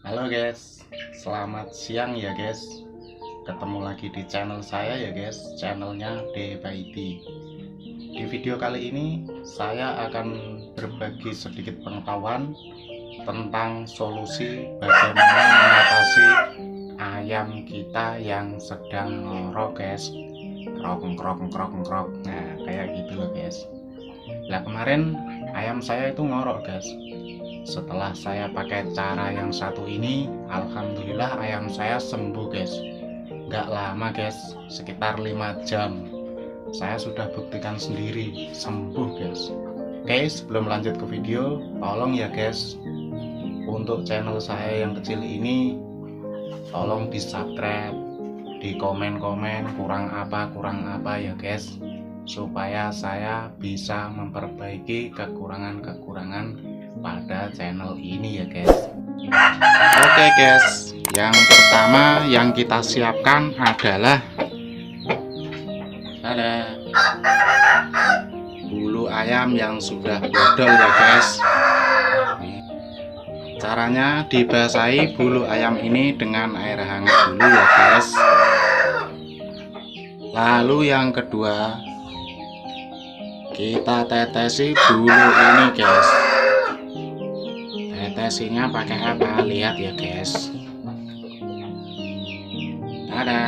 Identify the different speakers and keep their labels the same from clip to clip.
Speaker 1: Halo guys, selamat siang ya guys. Ketemu lagi di channel saya ya guys, channelnya DPID. Di video kali ini saya akan berbagi sedikit pengetahuan tentang solusi bagaimana mengatasi ayam kita yang sedang ngorok guys. Krok. Nah kayak gitu loh guys. Nah kemarin ayam saya itu ngorok guys. Setelah saya pakai cara yang satu ini, alhamdulillah ayam saya sembuh guys. Nggak lama guys, sekitar 5 jam saya sudah buktikan sendiri sembuh guys. Oke, sebelum lanjut ke video, tolong ya guys, untuk channel saya yang kecil ini tolong di subscribe, di komen-komen kurang apa ya guys, supaya saya bisa memperbaiki kekurangan-kekurangan pada channel ini ya guys. Oke guys, yang pertama yang kita siapkan adalah ada bulu ayam yang sudah bodol ya guys. Caranya dibasahi bulu ayam ini dengan air hangat dulu ya guys. Lalu yang kedua, kita tetesi bulu ini guys. Tetesinya pakai apa? Lihat ya guys. Ada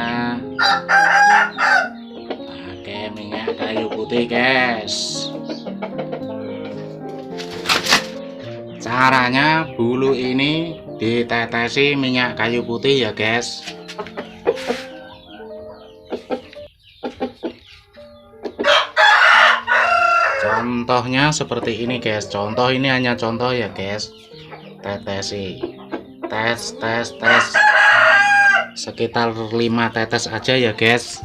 Speaker 1: pakai minyak kayu putih guys. Caranya bulu ini ditetesi minyak kayu putih ya guys. Contohnya seperti ini guys. Contoh ini hanya contoh ya guys. Tetesi, tes sekitar 5 tetes aja ya guys.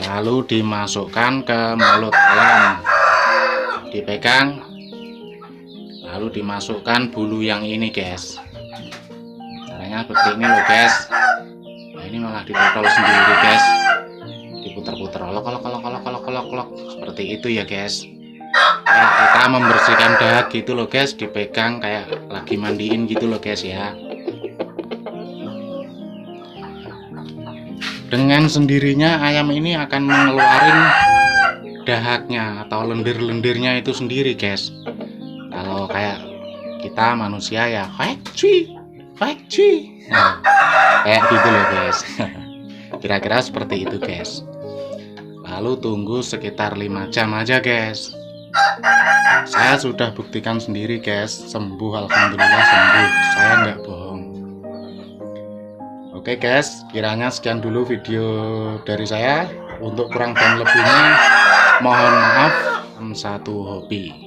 Speaker 1: Lalu dimasukkan ke mulut ayam, dipegang, lalu dimasukkan bulu yang ini guys. Caranya seperti ini loh guys. Nah ini malah dipotol sendiri guys, diputer-puter olok seperti itu ya guys. Kayak kita membersihkan dahak gitu loh guys, dipegang kayak lagi mandiin gitu loh guys ya. Dengan sendirinya ayam ini akan mengeluarin dahaknya atau lendir-lendirnya itu sendiri guys. Kalau kayak kita manusia ya fake cuy. Nah, kayak gitu loh guys. Kira-kira seperti itu guys. Lalu tunggu sekitar 5 jam aja guys. Saya sudah buktikan sendiri guys, sembuh, alhamdulillah sembuh, saya nggak bohong. Oke guys, kiranya sekian dulu video dari saya. Untuk kurang dan lebihnya mohon maaf, satu hobi.